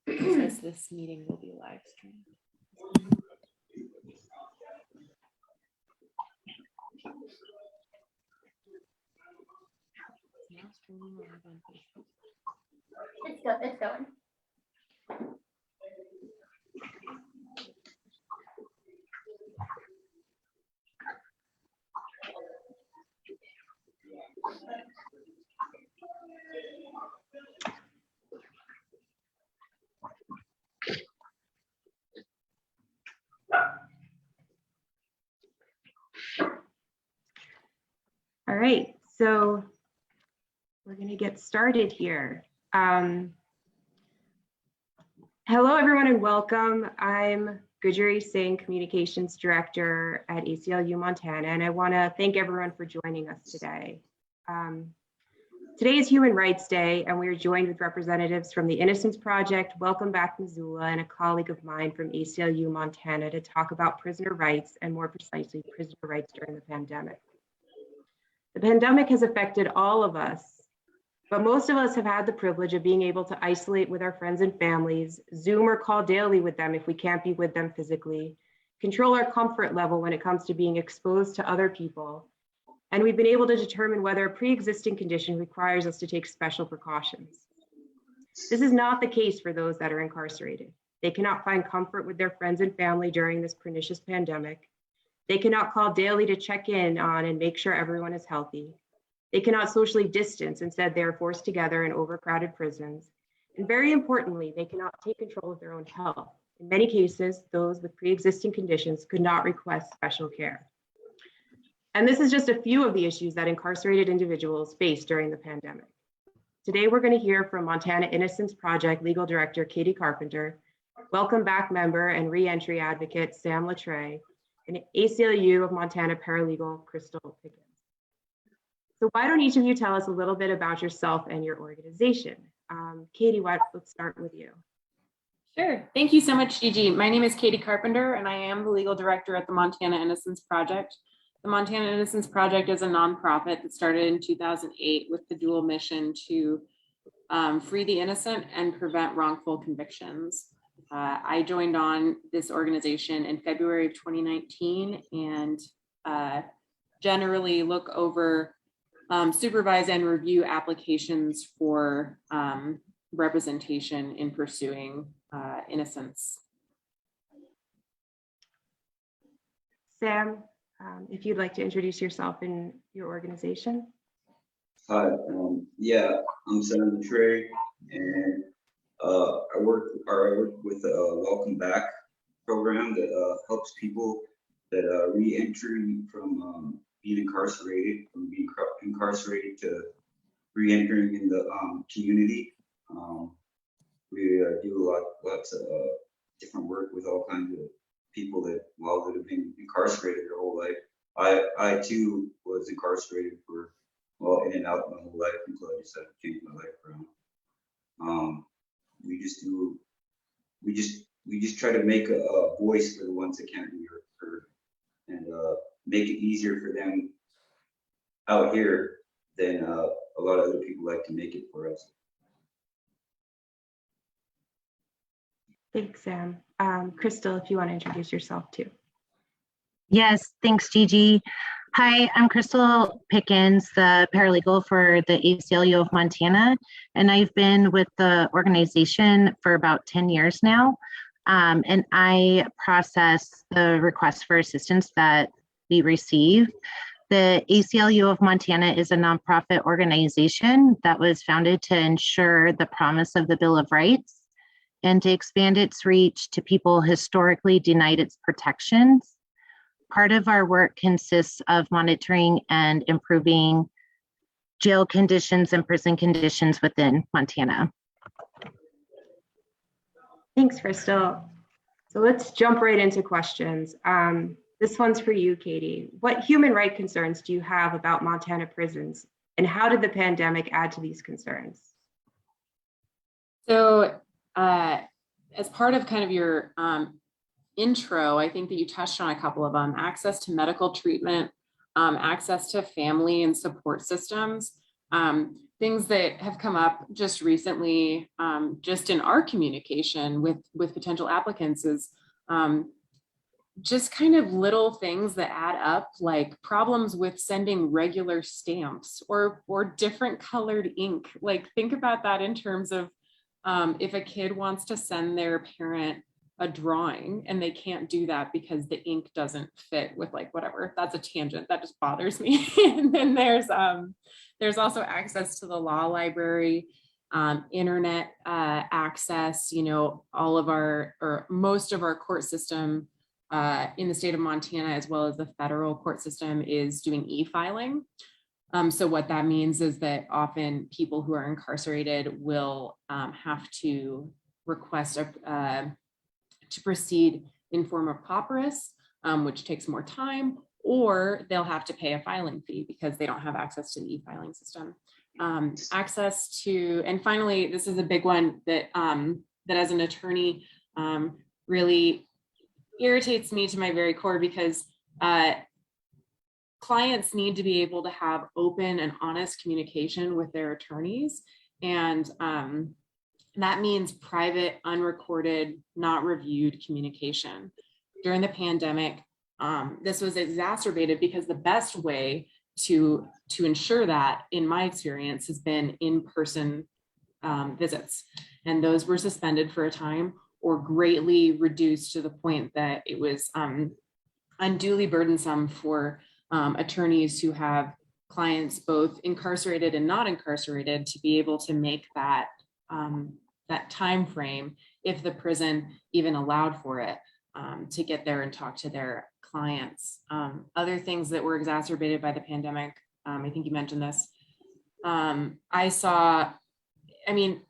It says this meeting will be live streamed. It's going. All right, so we're going to get started here. Hello, everyone, and welcome. I'm Gujari Singh, Communications Director at ACLU Montana, and I want to thank everyone for joining us today. Today is Human Rights Day, and we are joined with representatives from the Innocence Project, Welcome Back Missoula, and a colleague of mine from ACLU Montana to talk about prisoner rights, and more precisely, prisoner rights during the pandemic. The pandemic has affected all of us, but most of us have had the privilege of being able to isolate with our friends and families, Zoom or call daily with them if we can't be with them physically, control our comfort level when it comes to being exposed to other people, and we've been able to determine whether a pre-existing condition requires us to take special precautions. This is not the case for those that are incarcerated. They cannot find comfort with their friends and family during this pernicious pandemic. They cannot call daily to check in on and make sure everyone is healthy. They cannot socially distance. Instead, they are forced together in overcrowded prisons. And very importantly, they cannot take control of their own health. In many cases, those with pre-existing conditions could not request special care. And this is just a few of the issues that incarcerated individuals face during the pandemic. Today, we're going to hear from Montana Innocence Project Legal Director Caiti Carpenter, Welcome Back member and re-entry advocate Sam LaTray, and ACLU of Montana paralegal Krystal Pickens. So why don't each of you tell us a little bit about yourself and your organization? Caiti, let's start with you. Sure. Thank you so much, Gigi. My name is Caiti Carpenter, and I am the legal director at the Montana Innocence Project. The Montana Innocence Project is a nonprofit that started in 2008 with the dual mission to free the innocent and prevent wrongful convictions. I joined on this organization in February of 2019 and generally look over, supervise and review applications for representation in pursuing innocence. Sam, if you'd like to introduce yourself and your organization. Hi, yeah, I'm Sam LaTray, and I work with a Welcome Back program that helps people that re-entry from being incarcerated, to re-entering in the community. We do lots of different work with all kinds of people that have been incarcerated their whole life. I too was incarcerated for in and out my whole life until I decided to change my life around. We just try to make a voice for the ones that can't be heard, and make it easier for them out here than a lot of other people like to make it for us. Thanks, Sam. Krystal, if you want to introduce yourself too. Yes, thanks, Gigi. Hi, I'm Krystal Pickens, the paralegal for the ACLU of Montana, and I've been with the organization for about 10 years now, and I process the requests for assistance that we receive. The ACLU of Montana is a nonprofit organization that was founded to ensure the promise of the Bill of Rights and to expand its reach to people historically denied its protections. Part of our work consists of monitoring and improving jail conditions and prison conditions within Montana. Thanks, Krystal. So let's jump right into questions. This one's for you, Caiti. What human rights concerns do you have about Montana prisons, and how did the pandemic add to these concerns? So as part of kind of your intro, I think that you touched on a couple of them: access to medical treatment, access to family and support systems. things that have come up just recently, just in our communication with potential applicants is just kind of little things that add up, like problems with sending regular stamps or different colored ink. Like, think about that in terms of if a kid wants to send their parent a drawing and they can't do that because the ink doesn't fit with, like, whatever. That's a tangent that just bothers me. And then there's also access to the law library, internet access. You know, all of our, or most of our court system in the state of Montana, as well as the federal court system, is doing e-filing. So what that means is that often people who are incarcerated will have to request to proceed in form of papyrus, which takes more time, or they'll have to pay a filing fee because they don't have access to the e-filing system. Access to, and finally, this is a big one that that as an attorney really irritates me to my very core, because clients need to be able to have open and honest communication with their attorneys. And that means private, unrecorded, not reviewed communication. During the pandemic, this was exacerbated because the best way to ensure that, in my experience, has been in-person visits. And those were suspended for a time or greatly reduced to the point that it was unduly burdensome for attorneys who have clients both incarcerated and not incarcerated to be able to make that that time frame, if the prison even allowed for it, to get there and talk to their clients. Other things that were exacerbated by the pandemic, I think you mentioned this. I saw, I mean,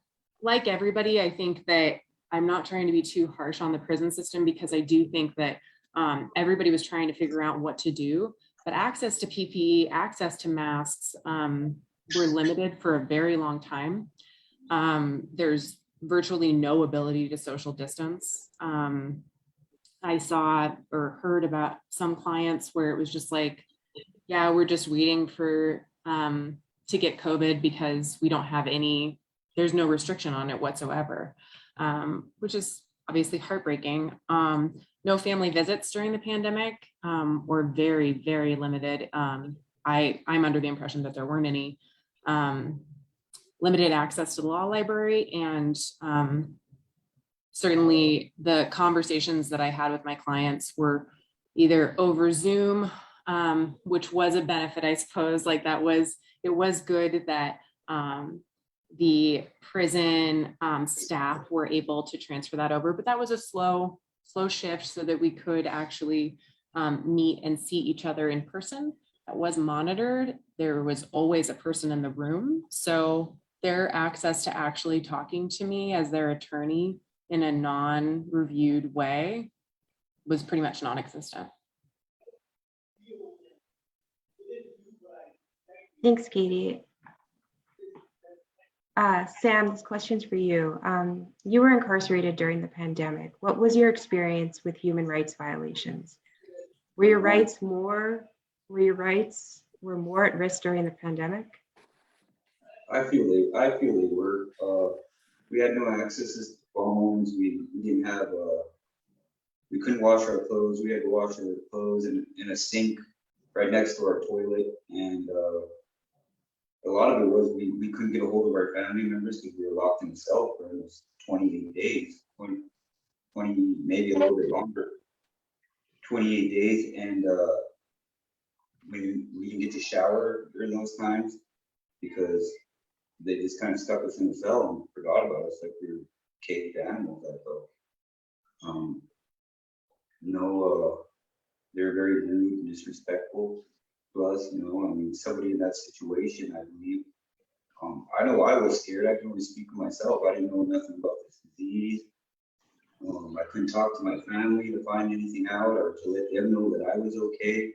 like everybody, I think that I'm not trying to be too harsh on the prison system, because I do think that everybody was trying to figure out what to do, but access to PPE, access to masks were limited for a very long time. There's virtually no ability to social distance. I saw or heard about some clients where it was just like, yeah, we're just waiting for to get COVID because we don't have any, there's no restriction on it whatsoever, which is obviously heartbreaking. No family visits during the pandemic, or very, very limited. I'm under the impression that there weren't any. Limited access to the law library, and certainly the conversations that I had with my clients were either over Zoom, which was a benefit, I suppose. Like, it was good that the prison staff were able to transfer that over, but that was a slow shift so that we could actually meet and see each other in person. That was monitored. There was always a person in the room. So their access to actually talking to me as their attorney in a non-reviewed way was pretty much non-existent. Thanks, Katie. Sam, this question's for you. You were incarcerated during the pandemic. What was your experience with human rights violations? Were your rights more at risk during the pandemic? I feel they were. We had no access to phones. We didn't have. We couldn't wash our clothes. We had to wash our clothes in a sink right next to our toilet, and a lot of it was we couldn't get a hold of our family members because we were locked in the cell for almost 28 days, 20 maybe a little bit longer, 28 days, and we didn't get to shower during those times because they just kind of stuck us in the cell and forgot about us like we were caged animals, I thought. They're very rude and disrespectful to us, you know. I mean, somebody in that situation, I believe. I know I was scared. I can only speak for myself. I didn't know nothing about this disease. I couldn't talk to my family to find anything out or to let them know that I was okay.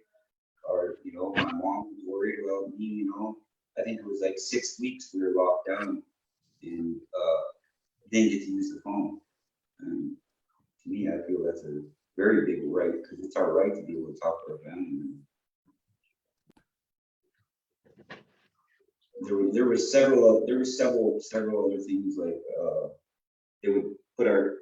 Or, you know, my mom was worried about me, you know. I think it was like 6 weeks we were locked down and didn't get to use the phone. And to me, I feel that's a very big right, because it's our right to be able to talk to our family members. there were several other things like they would put our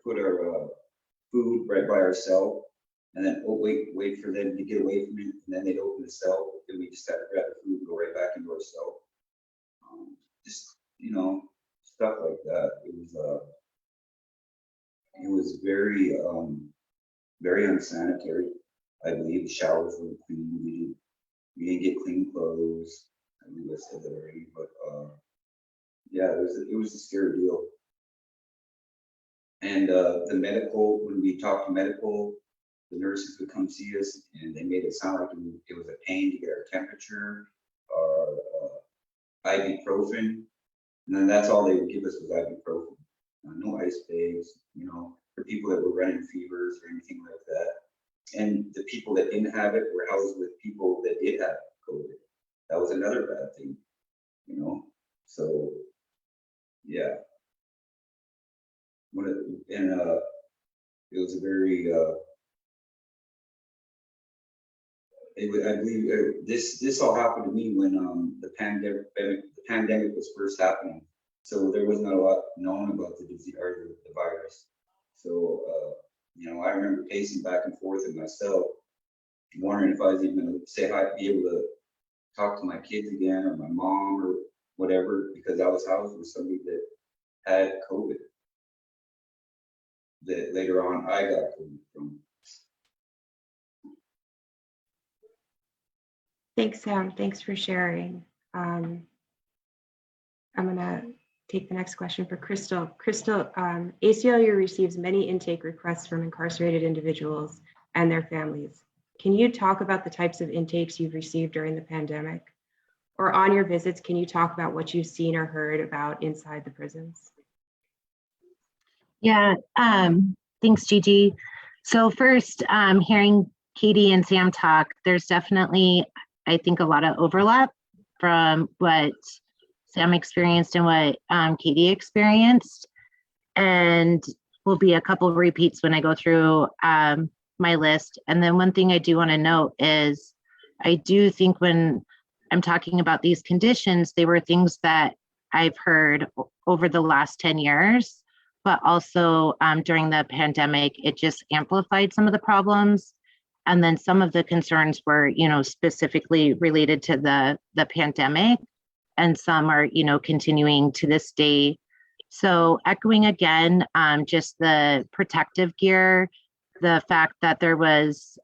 food right by our cell, and then wait for them to get away from it, and then they'd open the cell, and we just had to grab the food and go right back into our cell. Just stuff like that. It was very very unsanitary. I believe the showers weren't clean. We didn't get clean clothes. I believe I said that already, but yeah, it was a scary deal. And the medical, when we talked to medical, the nurses would come see us, and they made it sound like it was a pain to get our temperature, or ibuprofen, and then that's all they would give us was ibuprofen. No ice bags, for people that were running fevers or anything like that. And the people that didn't have it were housed with people that did have COVID. That was another bad thing, So, yeah. It was a very. I believe this all happened to me when the pandemic was first happening. So there was not a lot known about the disease or the virus. So I remember pacing back and forth in my cell, wondering if I was even going to be able to talk to my kids again or my mom or whatever, because I was housed with somebody that had COVID. That later on I got COVID from. Thanks, Sam. Thanks for sharing. I'm gonna take the next question for Krystal. Krystal, ACLU receives many intake requests from incarcerated individuals and their families. Can you talk about the types of intakes you've received during the pandemic? Or on your visits, can you talk about what you've seen or heard about inside the prisons? Yeah, thanks, Gigi. So first, hearing Caiti and Sam talk, there's definitely, I think, a lot of overlap from what Sam experienced and what Caiti experienced. And will be a couple of repeats when I go through my list. And then one thing I do want to note is I do think when I'm talking about these conditions, they were things that I've heard over the last 10 years, but also during the pandemic, it just amplified some of the problems. And then some of the concerns were, specifically related to the pandemic, and some are, continuing to this day. So echoing again, just the protective gear, the fact that there was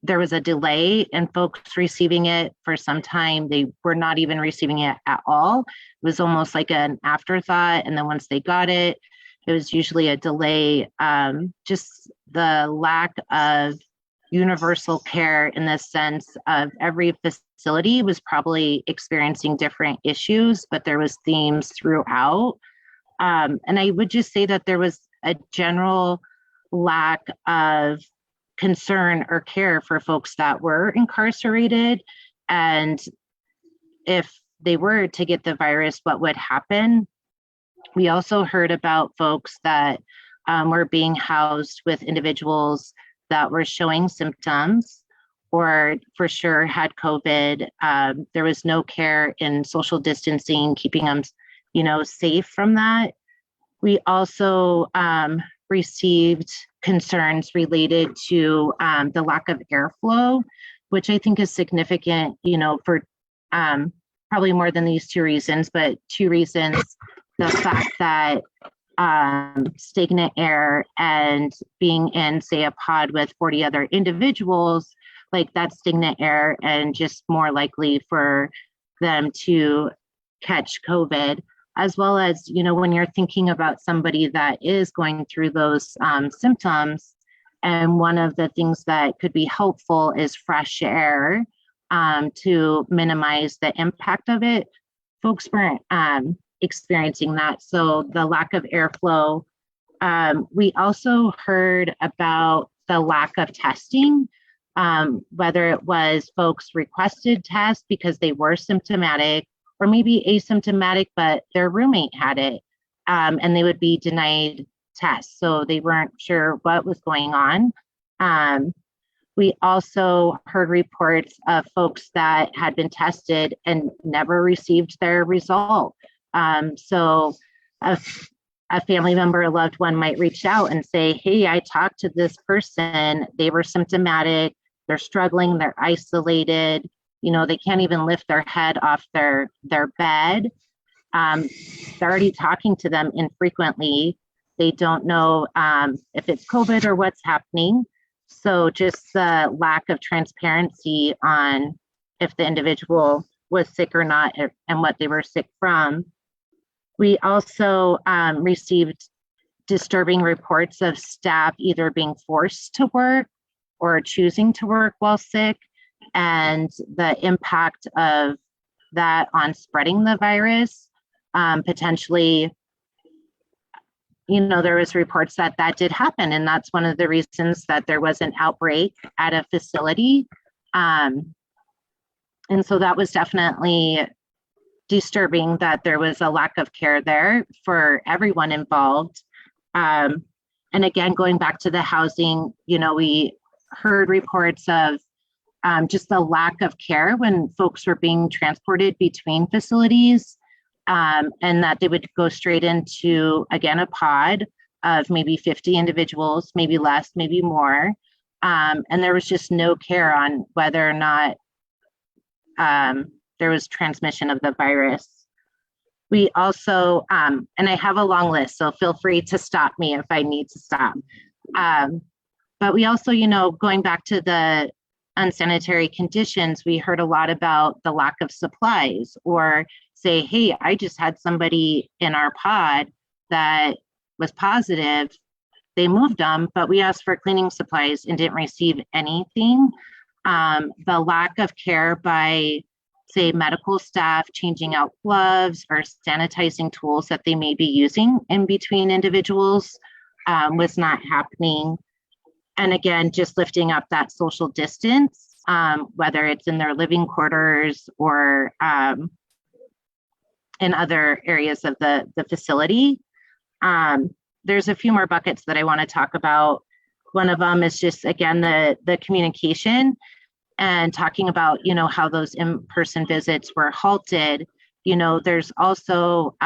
there was a delay in folks receiving it for some time. They were not even receiving it at all. It was almost like an afterthought. And then once they got it, it was usually a delay. Just the lack of universal care in the sense of every facility was probably experiencing different issues, but there was themes throughout. And I would just say that there was a general lack of concern or care for folks that were incarcerated. And if they were to get the virus, what would happen? We also heard about folks that were being housed with individuals that were showing symptoms or for sure had COVID. There was no care in social distancing, keeping them, safe from that. We also received concerns related to the lack of airflow, which I think is significant, for probably more than these two reasons, but two reasons. The fact that stagnant air and being in, say, a pod with 40 other individuals, like that's stagnant air and just more likely for them to catch COVID, as well as, when you're thinking about somebody that is going through those symptoms, and one of the things that could be helpful is fresh air to minimize the impact of it. Folks weren't experiencing that. So the lack of airflow. We also heard about the lack of testing, whether it was folks requested tests because they were symptomatic, or maybe asymptomatic, but their roommate had it, and they would be denied tests. So they weren't sure what was going on. We also heard reports of folks that had been tested and never received their result. So a family member, a loved one might reach out and say, hey, I talked to this person, they were symptomatic, they're struggling, they're isolated, they can't even lift their head off their bed. They're already talking to them infrequently. They don't know if it's COVID or what's happening. So just the lack of transparency on if the individual was sick or not and what they were sick from. We also received disturbing reports of staff either being forced to work or choosing to work while sick, and the impact of that on spreading the virus. Potentially, there was reports that did happen, and that's one of the reasons that there was an outbreak at a facility. And so that was definitely disturbing that there was a lack of care there for everyone involved. And again, going back to the housing, we heard reports of just the lack of care when folks were being transported between facilities, and that they would go straight into, again, a pod of maybe 50 individuals, maybe less, maybe more. And there was just no care on whether or not there was transmission of the virus. We also, and I have a long list, so feel free to stop me if I need to stop. But we also, going back to the unsanitary conditions, we heard a lot about the lack of supplies, or say, hey, I just had somebody in our pod that was positive. They moved them, but we asked for cleaning supplies and didn't receive anything. The lack of care by, say, medical staff changing out gloves or sanitizing tools that they may be using in between individuals was not happening. And again, just lifting up that social distance, whether it's in their living quarters or in other areas of the facility. There's a few more buckets that I want to talk about. One of them is just, again, the communication and talking about, how those in-person visits were halted. There's also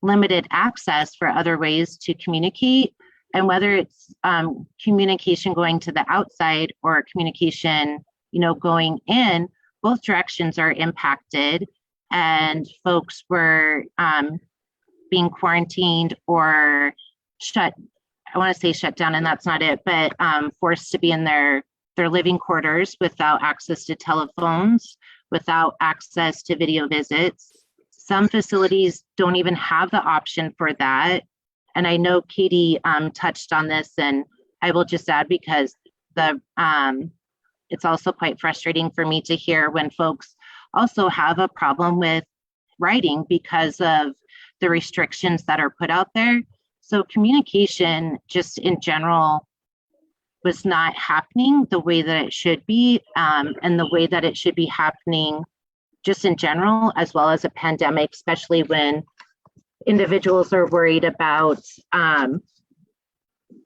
limited access for other ways to communicate. And whether it's communication going to the outside or communication, going in, both directions are impacted. And folks were being quarantined or shut down, and that's not it, but forced to be in their living quarters without access to telephones, without access to video visits. Some facilities don't even have the option for that. And I know Caiti touched on this, and I will just add, because it's also quite frustrating for me to hear when folks also have a problem with writing because of the restrictions that are put out there. So communication just in general was not happening the way that it should be, and the way that it should be happening just in general, as well as a pandemic, especially when individuals are worried about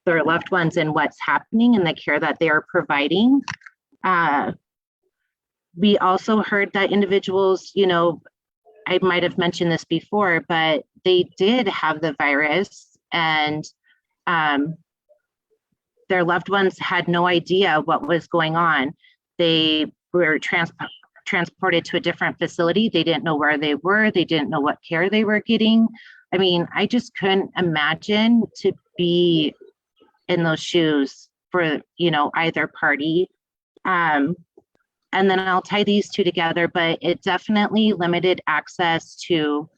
their loved ones and what's happening and the care that they are providing. We also heard that individuals, I might have mentioned this before, but they did have the virus, and their loved ones had no idea what was going on. They were transported to a different facility. They didn't know where they were. They didn't know what care they were getting. I mean, I just couldn't imagine to be in those shoes for, either party. And then I'll tie these two together, but it definitely limited access to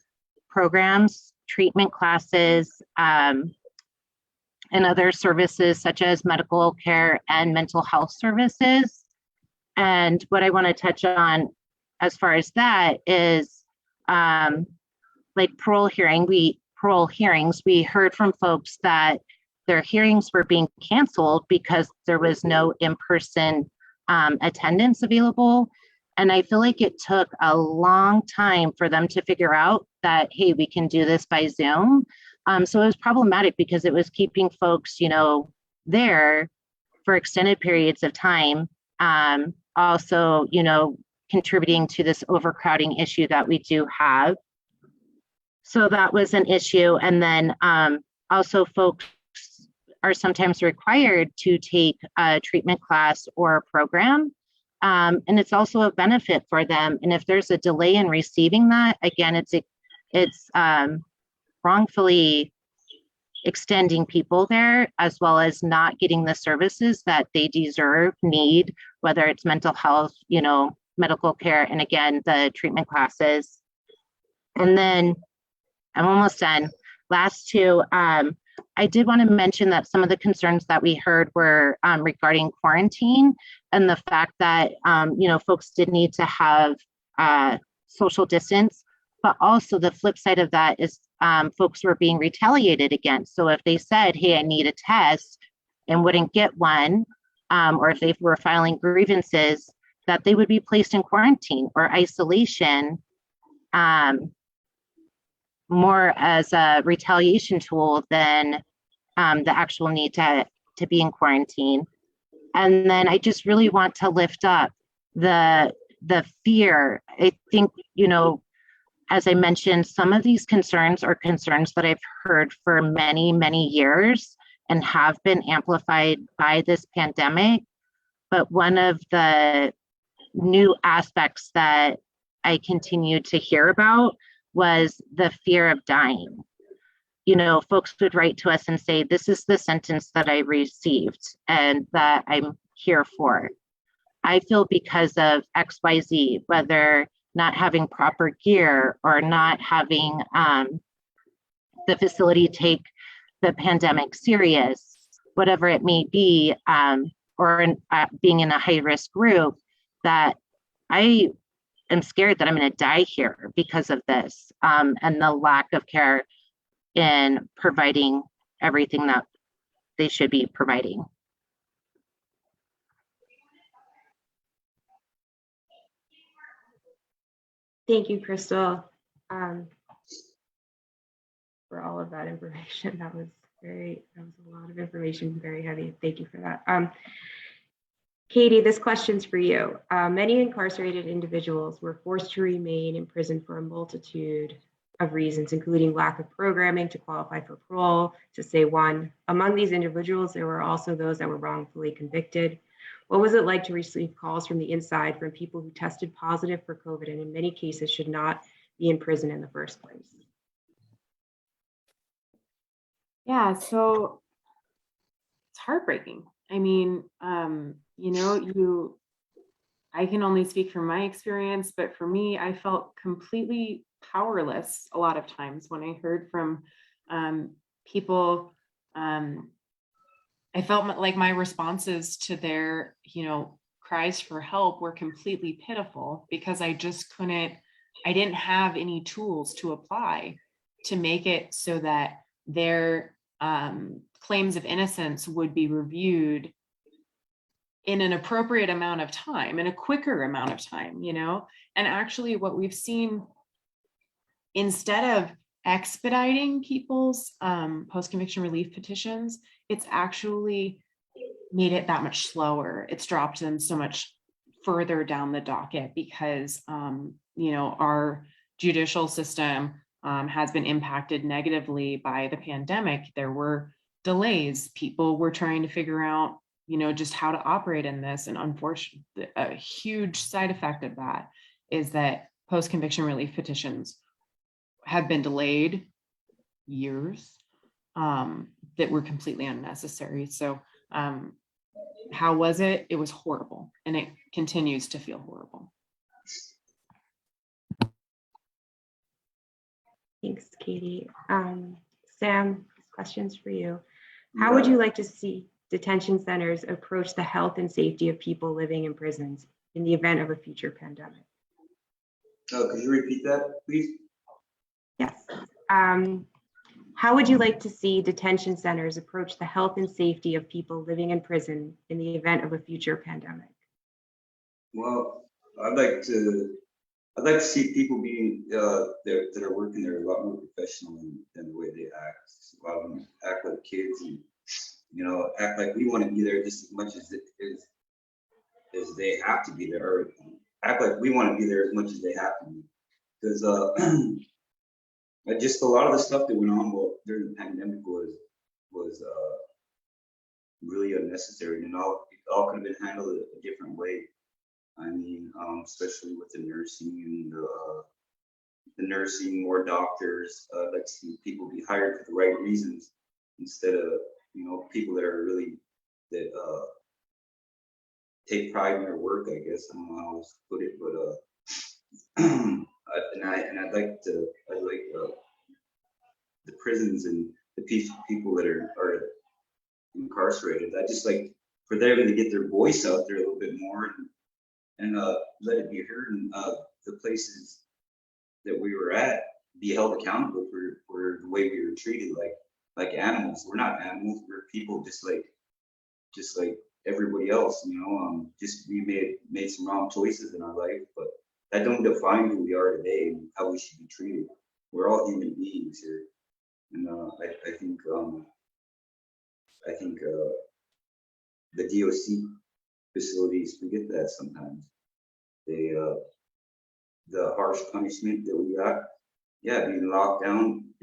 programs, treatment classes, and other services such as medical care and mental health services. And what I want to touch on as far as that is like parole hearings, we heard from folks that their hearings were being canceled because there was no in-person attendance available. And I feel like it took a long time for them to figure out that, hey, we can do this by Zoom. So it was problematic because it was keeping folks, there for extended periods of time. Also, contributing to this overcrowding issue that we do have. So that was an issue. And then also folks are sometimes required to take a treatment class or a program. And it's also a benefit for them. And if there's a delay in receiving that, again, it's wrongfully extending people there, as well as not getting the services that they deserve, need, whether it's mental health, medical care, and again, the treatment classes. And then I'm almost done. Last two, I did want to mention that some of the concerns that we heard were regarding quarantine and the fact that, folks did need to have social distance, but also the flip side of that is folks were being retaliated against. So if they said, hey, I need a test and wouldn't get one, or if they were filing grievances, that they would be placed in quarantine or isolation, more as a retaliation tool than the actual need to be in quarantine. And then I just really want to lift up the fear. I think, as I mentioned, some of these concerns are concerns that I've heard for many, many years and have been amplified by this pandemic. But one of the new aspects that I continued to hear about was the fear of dying. Folks would write to us and say, this is the sentence that I received and that I'm here for. I feel because of XYZ, whether not having proper gear or not having the facility take the pandemic serious, whatever it may be, or being in a high-risk group, that I am scared that I'm going to die here because of this, and the lack of care in providing everything that they should be providing. Thank you, Krystal, for all of that information. That was a lot of information, very heavy. Thank you for that. Caiti, this question's for you. Many incarcerated individuals were forced to remain in prison for a multitude of reasons, including lack of programming to qualify for parole, to say one. Among these individuals, there were also those that were wrongfully convicted. What was it like to receive calls from the inside from people who tested positive for COVID and in many cases should not be in prison in the first place? Yeah, so it's heartbreaking. I mean, I can only speak from my experience, but for me, I felt completely powerless a lot of times when I heard from people. I felt like my responses to their, cries for help were completely pitiful because I didn't have any tools to apply to make it so that their claims of innocence would be reviewed in an appropriate amount of time, in a quicker amount of time, and actually what we've seen, instead of expediting people's post-conviction relief petitions, it's actually made it that much slower. It's dropped them so much further down the docket because, our judicial system has been impacted negatively by the pandemic. There were delays. People were trying to figure out, just how to operate in this. And unfortunately, a huge side effect of that is that post-conviction relief petitions have been delayed years that were completely unnecessary. So how was it? It was horrible, and it continues to feel horrible. Thanks, Caiti. Sam, this question's for you. How would you like to see detention centers approach the health and safety of people living in prisons in the event of a future pandemic? Could you repeat that, please? Yes. How would you like to see detention centers approach the health and safety of people living in prison in the event of a future pandemic? Well, I'd like to see people being that are working there a lot more professional than the way they act. A lot of them act like kids, and you know, act like we want to be there just as much as as they have to be there, or act like we want to be there as much as they have to be. Because just a lot of the stuff that went on during the pandemic was really unnecessary, and it all could have been handled a different way. I mean, especially with the nursing and the nursing, more doctors. I'd like to see people be hired for the right reasons instead of, you know, people that are really that take pride in their work. I guess I don't know how else to put it, but I'd like the prisons and the people that are incarcerated. I just like for them to get their voice out there a little bit more and let it be heard, and the places that we were at be held accountable for the way we were treated like animals. We're not animals. We're people just like everybody else. You know, just we made some wrong choices in our life, but that don't define who we are today and how we should be treated. We're all human beings here, and I think the DOC facilities forget that sometimes. They the harsh punishment that we got, yeah, being locked down,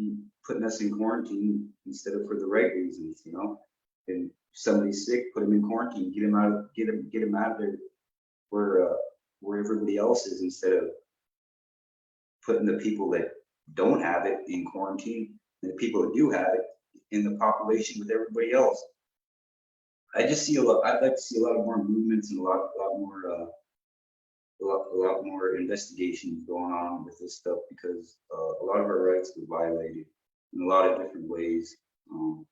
putting us in quarantine instead of for the right reasons, you know. And if somebody's sick, put them in quarantine, get them out of there where everybody else is, instead of putting the people that don't have it in quarantine and the people that do have it in the population with everybody else. I just see I'd like to see a lot of more movements and a lot more investigations going on with this stuff, because a lot of our rights were violated in a lot of different ways, and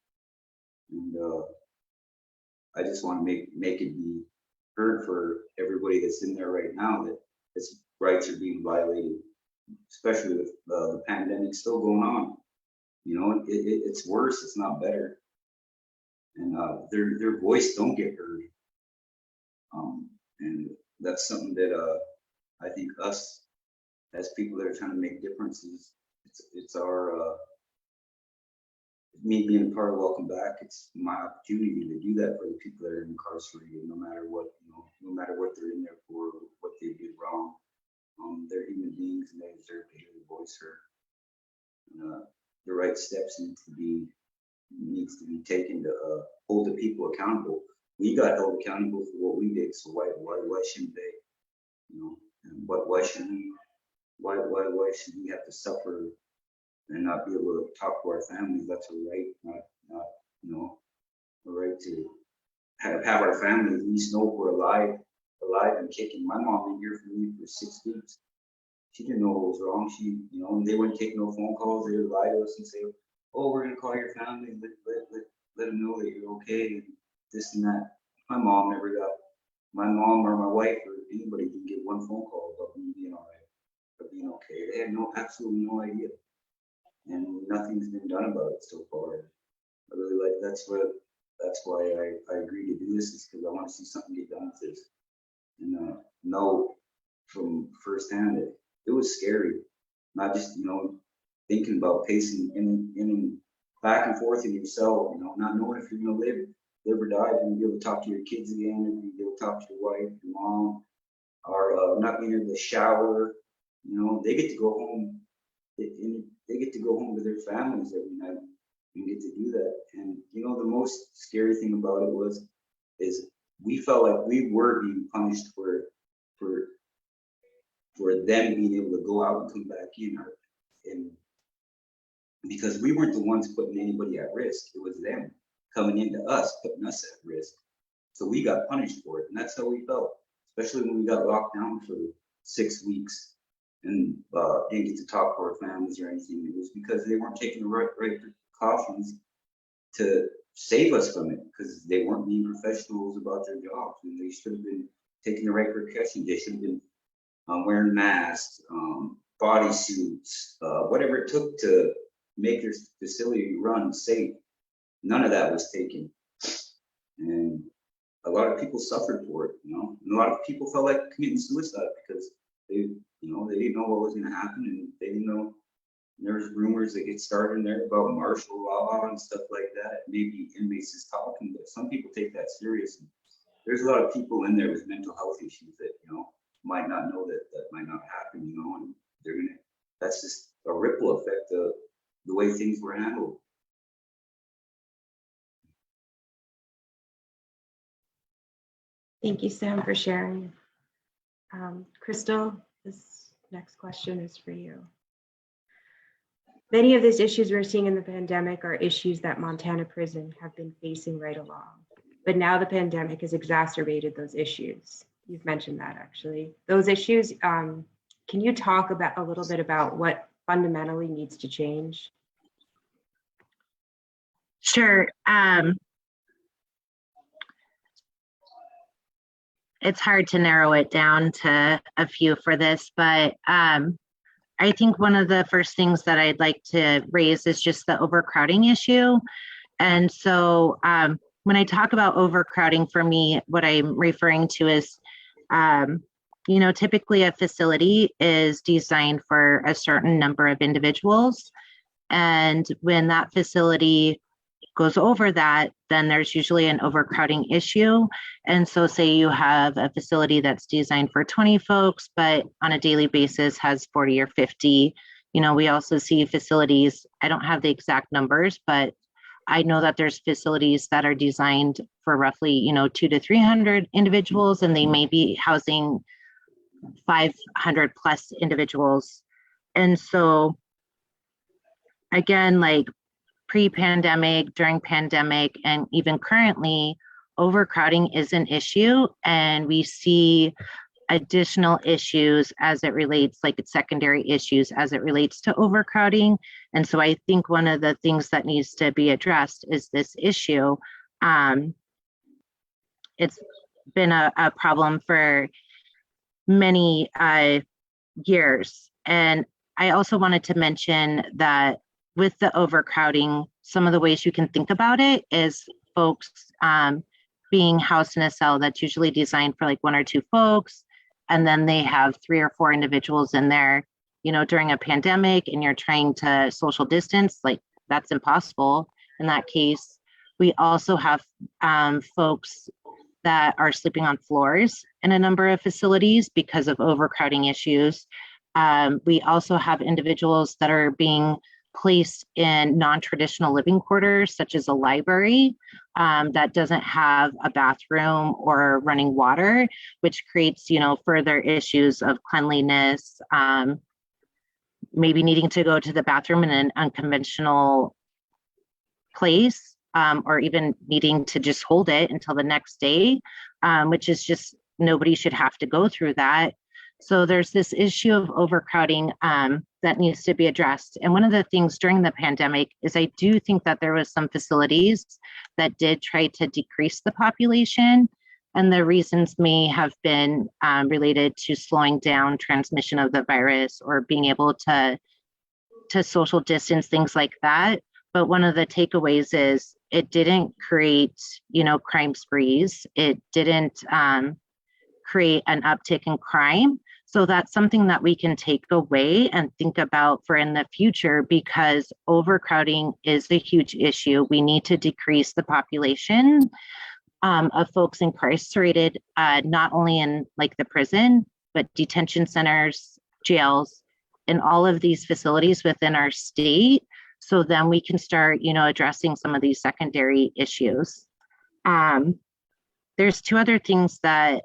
I just want to make it be heard for everybody that's in there right now that its rights are being violated, especially with the pandemic still going on. You know, it's worse. It's not better, and their voice don't get heard, and that's something that I think us as people that are trying to make differences, it's our me being a part of Welcome Back. It's my opportunity to do that for the people that are incarcerated, no matter what, you know, no matter what they're in there for, what they did wrong. They're human beings and they deserve to hear their voice heard. And, the right steps needs to be taken to hold the people accountable. We got held accountable for what we did, so why shouldn't they? You know, and why should we have to suffer and not be able to talk to our families? That's a right, not you know, a right to have our family at least know we're alive and kicking. My mom didn't hear from me for 6 weeks. She didn't know what was wrong. She, you know, they wouldn't take no phone calls. They would lie to us and say, "Oh, we're gonna call your family and let them know that you're okay," and this and that. My mom never got. My mom or my wife or anybody didn't get one phone call about me being all right, or being okay. They had absolutely no idea, and nothing's been done about it so far. I really like that's why I agreed to do this, is because I want to see something get done with this, and know from firsthand that it was scary, not just, you know, thinking about pacing in and back and forth in yourself, you know, not knowing if you're gonna live or die, if you're gonna be able to talk to your kids again, if you're gonna be able to talk to your wife, your mom, or not being able to shower. You know, they get to go home. They get to go home to their families every night and get to do that. And you know, the most scary thing about it is we felt like we were being punished for them being able to go out and come back in, and because we weren't the ones putting anybody at risk, it was them coming into us, putting us at risk. So we got punished for it, and that's how we felt, especially when we got locked down for 6 weeks and didn't get to talk to our families or anything. It was because they weren't taking the right precautions to save us from it, because they weren't being professionals about their jobs, and they should have been taking the right precautions. They should have been wearing masks, body suits, whatever it took to make their facility run safe. None of that was taken, and a lot of people suffered for it, you know. And a lot of people felt like committing suicide because they didn't know what was going to happen, and they didn't know there's rumors that get started in there about martial law and stuff like that. Maybe inmates is talking, but some people take that serious. There's a lot of people in there with mental health issues that, might not know that that might not happen, and they're gonna, that's just a ripple effect of the way things were handled. Thank you, Sam, for sharing. Krystal, this next question is for you. Many of these issues we're seeing in the pandemic are issues that Montana prison have been facing right along, but now the pandemic has exacerbated those issues. You've mentioned that actually. Those issues, can you talk about a little bit about what fundamentally needs to change? Sure. It's hard to narrow it down to a few for this, but I think one of the first things that I'd like to raise is just the overcrowding issue. And so when I talk about overcrowding, for me, what I'm referring to is, typically a facility is designed for a certain number of individuals. And when that facility goes over that, then there's usually an overcrowding issue. And so say you have a facility that's designed for 20 folks, but on a daily basis has 40 or 50. We also see facilities, I don't have the exact numbers, but I know that there's facilities that are designed for roughly, 200 to 300 individuals, and they may be housing 500 plus individuals. And so again, like pre-pandemic, during pandemic, and even currently, overcrowding is an issue, and we see additional issues as it relates, like secondary issues as it relates to overcrowding. And so I think one of the things that needs to be addressed is this issue. It's been a problem for many years. And I also wanted to mention that with the overcrowding, some of the ways you can think about it is folks being housed in a cell that's usually designed for like 1 or 2 folks, and then they have 3 or 4 individuals in there, during a pandemic, and you're trying to social distance, like that's impossible in that case. We also have folks that are sleeping on floors in a number of facilities because of overcrowding issues. We also have individuals that are being placed in non-traditional living quarters, such as a library that doesn't have a bathroom or running water, which creates, further issues of cleanliness, maybe needing to go to the bathroom in an unconventional place, or even needing to just hold it until the next day, which is just, nobody should have to go through that. So there's this issue of overcrowding that needs to be addressed. And one of the things during the pandemic is I do think that there was some facilities that did try to decrease the population. And the reasons may have been related to slowing down transmission of the virus or being able to social distance, things like that. But one of the takeaways is it didn't create, crime sprees. It didn't create an uptick in crime. So that's something that we can take away and think about for in the future, because overcrowding is a huge issue. We need to decrease the population of folks incarcerated, not only in like the prison, but detention centers, jails, and all of these facilities within our state. So then we can start, addressing some of these secondary issues. There's 2 other things that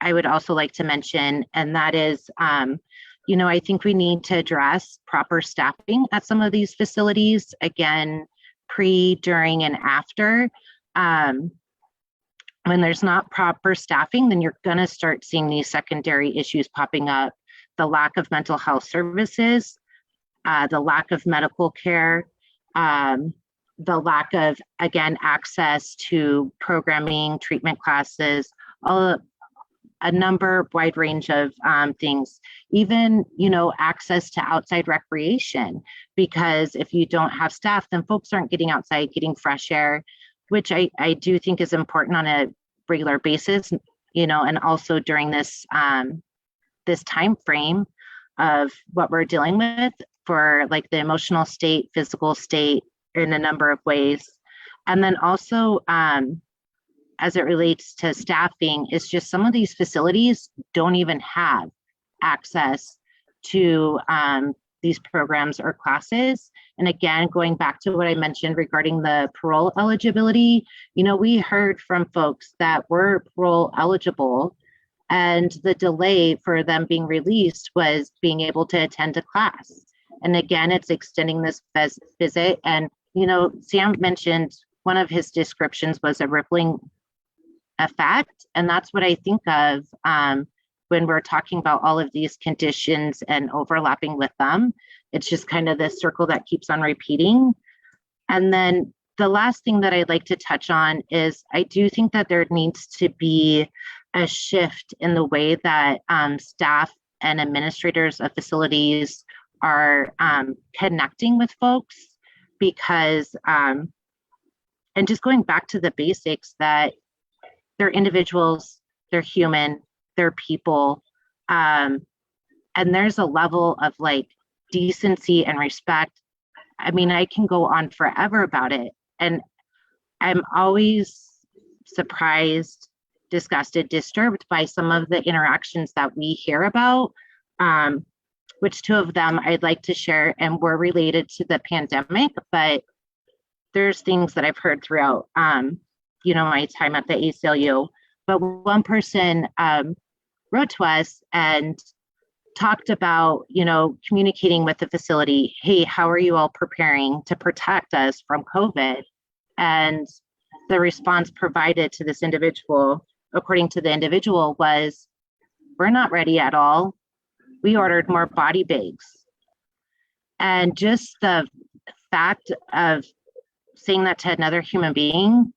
I would also like to mention, and that is, I think we need to address proper staffing at some of these facilities, again, pre, during, and after. When there's not proper staffing, then you're gonna start seeing these secondary issues popping up. The lack of mental health services, the lack of medical care, the lack of, again, access to programming, treatment classes, a wide range of things, even, access to outside recreation, because if you don't have staff, then folks aren't getting outside, getting fresh air, which I do think is important on a regular basis, and also during this, this time frame of what we're dealing with. for like the emotional state, physical state in a number of ways. And then also, as it relates to staffing, is just some of these facilities don't even have access to these programs or classes. And again, going back to what I mentioned regarding the parole eligibility, you know, we heard from folks that were parole eligible, and the delay for them being released was being able to attend a class. And again, it's extending this visit. And, you know, Sam mentioned one of his descriptions was a rippling effect. And that's what I think of when we're talking about all of these conditions and overlapping with them. It's just kind of this circle that keeps on repeating. And then the last thing that I'd like to touch on is I do think that there needs to be a shift in the way that staff and administrators of facilities are connecting with folks, because, and just going back to the basics, that they're individuals, they're human, they're people, and there's a level of like decency and respect. I mean, I can go on forever about it. And I'm always surprised, disgusted, disturbed by some of the interactions that we hear about, which two of them I'd like to share and were related to the pandemic, but there's things that I've heard throughout, you know, my time at the ACLU. But one person wrote to us and talked about, you know, communicating with the facility. Hey, how are you all preparing to protect us from COVID? And the response provided to this individual, according to the individual, was, we're not ready at all. We ordered more body bags. And just the fact of saying that to another human being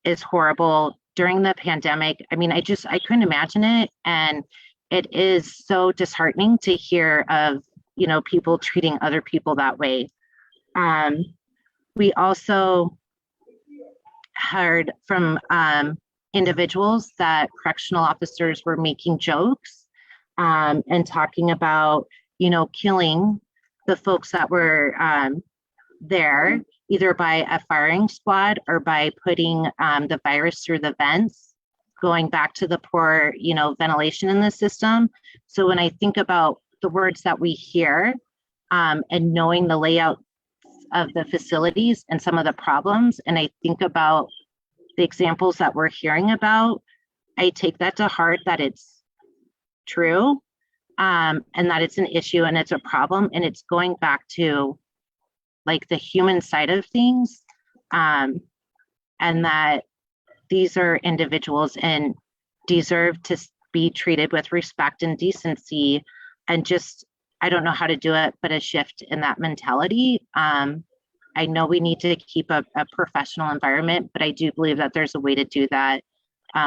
is horrible during the pandemic. I mean, I couldn't imagine it. And it is so disheartening to hear of, you know, people treating other people that way. We also heard from individuals that correctional officers were making jokes and talking about, you know, killing the folks that were there, either by a firing squad or by putting the virus through the vents, going back to the poor, you know, ventilation in the system. So when I think about the words that we hear and knowing the layout of the facilities and some of the problems, and I think about the examples that we're hearing about, I take that to heart, that it's true, and that it's an issue and it's a problem, and it's going back to like the human side of things, and that these are individuals and deserve to be treated with respect and decency. And just, I don't know how to do it, but a shift in that mentality. I know we need to keep a professional environment, but I do believe that there's a way to do that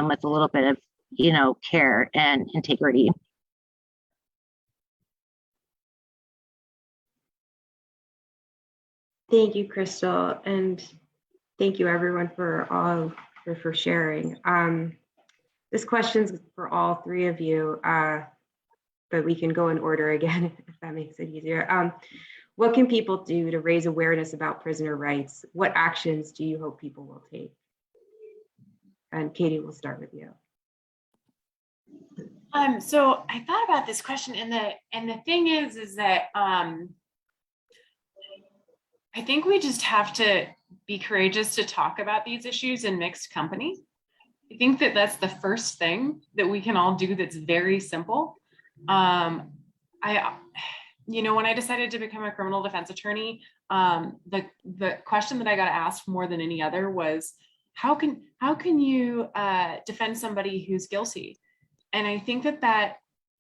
with a little bit of, you know, care and integrity. Thank you, Krystal, and thank you everyone for sharing. This question's for all three of you, but we can go in order again if that makes it easier. What can people do to raise awareness about prisoner rights? What actions do you hope people will take? And Caiti, we'll start with you. So I thought about this question, and the thing is that I think we just have to be courageous to talk about these issues in mixed company. I think that that's the first thing that we can all do that's very simple. You know, when I decided to become a criminal defense attorney, the question that I got asked more than any other was, how can you defend somebody who's guilty? And I think that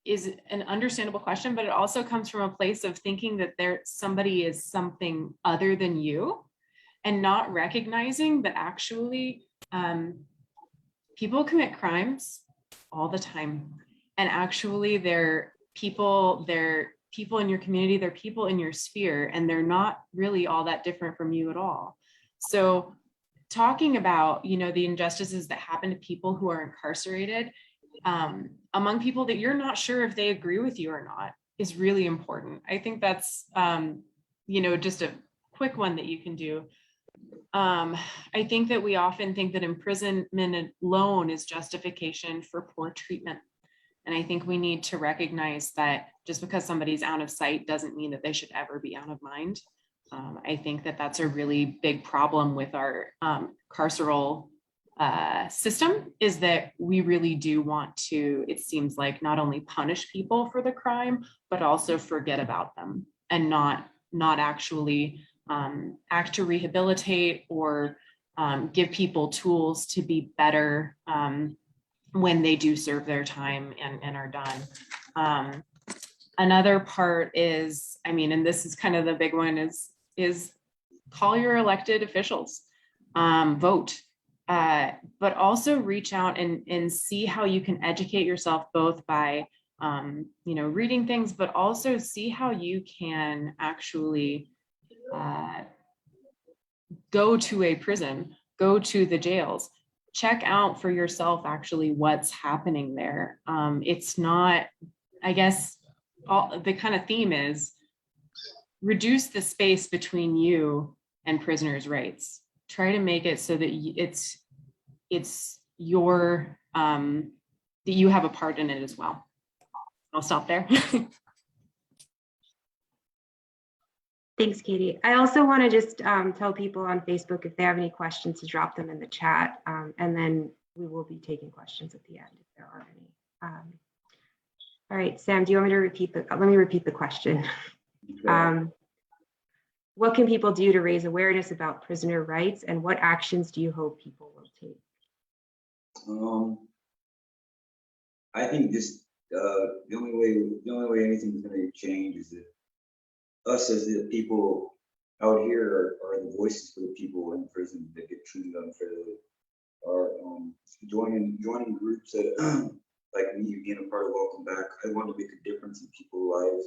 is an understandable question, but it also comes from a place of thinking that somebody is something other than you, and not recognizing that actually people commit crimes all the time. And actually they're people in your community, they're people in your sphere, and they're not really all that different from you at all. So talking about, you know, the injustices that happen to people who are incarcerated, among people that you're not sure if they agree with you or not, is really important. I think that's, you know, just a quick one that you can do. I think that we often think that imprisonment alone is justification for poor treatment. And I think we need to recognize that just because somebody's out of sight doesn't mean that they should ever be out of mind. I think that that's a really big problem with our carceral system, is that we really do want to, it seems like, not only punish people for the crime, but also forget about them and not actually act to rehabilitate or give people tools to be better when they do serve their time and are done. Another part is, I mean, and this is kind of the big one, is call your elected officials, vote, but also reach out and see how you can educate yourself, both by you know, reading things, but also see how you can actually go to a prison, go to the jails, check out for yourself actually what's happening there. It's not, I guess, the kind of theme is reduce the space between you and prisoners' rights. Try to make it so that it's your, that you have a part in it as well. I'll stop there. Thanks, Katie. I also want to just tell people on Facebook if they have any questions to drop them in the chat, and then we will be taking questions at the end if there are any. All right, Sam, do you want me to repeat let me repeat the question. What can people do to raise awareness about prisoner rights, and what actions do you hope people will take? I think this the only way anything's going to change is that us as the people out here are the voices for the people in prison that get treated unfairly. Are joining groups that like me, being a part of Welcome Back. I want to make a difference in people's lives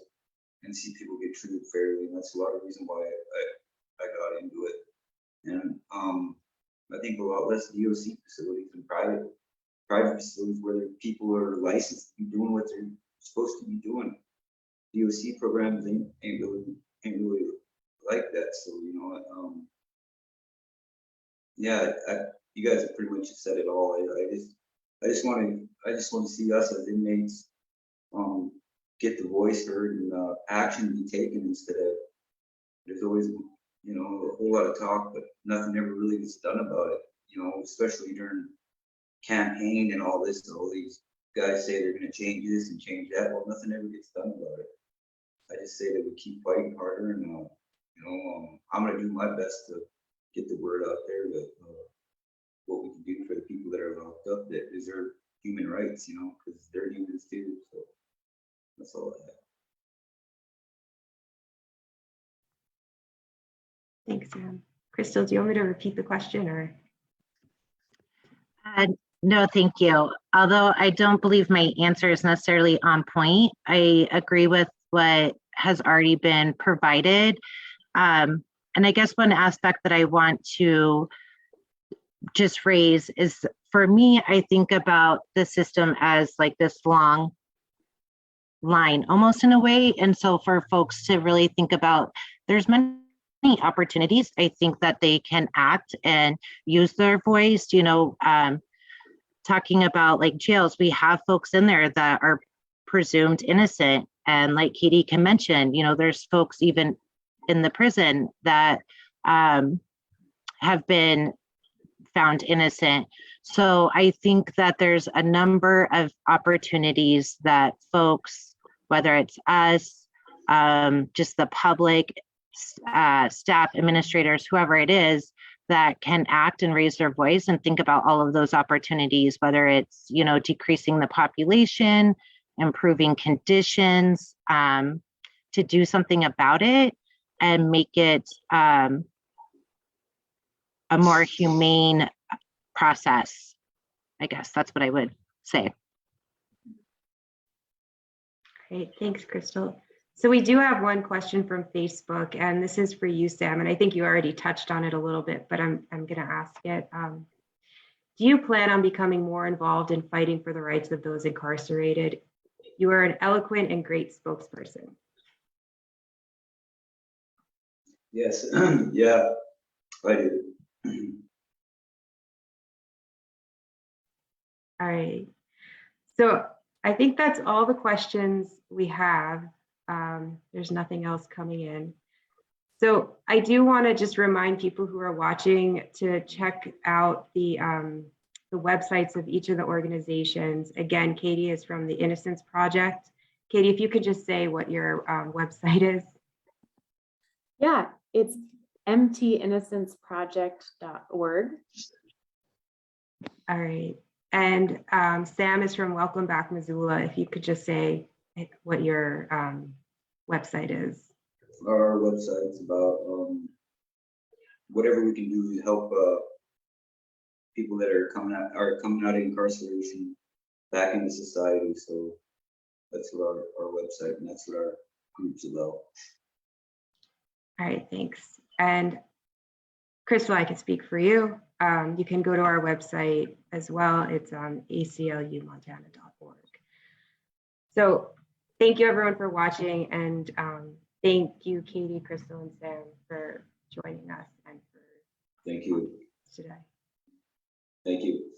and see people get treated fairly, and that's a lot of reason why I got into it. And I think a lot less DOC facilities and private facilities where people are licensed to be doing what they're supposed to be doing. DOC programs ain't really like that. So, you know, yeah, you guys have pretty much said it all. I just want to see us as inmates get the voice heard and action be taken, instead of, there's always, you know, a whole lot of talk, but nothing ever really gets done about it. You know, especially during campaign and all this, and all these guys say they're going to change this and change that. Well, nothing ever gets done about it. I just say that we keep fighting harder, and you know, I'm going to do my best to get the word out there that what we can do for the people that are locked up that deserve human rights, you know, because they're humans too. So that's all I have. Thanks, Sam. Krystal, do you want me to repeat the question, or? No, thank you. Although I don't believe my answer is necessarily on point, I agree with what has already been provided. And I guess one aspect that I want to just raise is, for me, I think about the system as like this long line, almost, in a way. And so for folks to really think about, there's many opportunities, I think, that they can act and use their voice, you know, talking about like jails, we have folks in there that are presumed innocent. And like Katie can mention, you know, there's folks even in the prison that have been found innocent. So I think that there's a number of opportunities that folks, whether it's us, just the public, staff, administrators, whoever it is, that can act and raise their voice and think about all of those opportunities, whether it's, you know, decreasing the population, improving conditions, to do something about it and make it a more humane process. I guess that's what I would say. Great, thanks, Krystal. So we do have one question from Facebook, and this is for you, Sam, and I think you already touched on it a little bit, but I'm going to ask it. Do you plan on becoming more involved in fighting for the rights of those incarcerated You are an eloquent and great spokesperson. Yes, yeah, I do. All right. So I think that's all the questions we have. There's nothing else coming in. So I do want to just remind people who are watching to check out the websites of each of the organizations. Again, Caiti is from the Innocence Project. Caiti, if you could just say what your website is. Yeah, it's mtinnocenceproject.org. All right. And Sam is from Welcome Back, Missoula. If you could just say what your website is. Our website's about whatever we can do to help people that are coming out of incarceration back into society. So that's what our website, and that's what our group's about. All right, thanks. And Krystal, I can speak for you. You can go to our website as well. It's on aclumontana.org. So thank you everyone for watching, and thank you, Caiti, Krystal, and Sam for joining us and for Thank you. today. Thank you.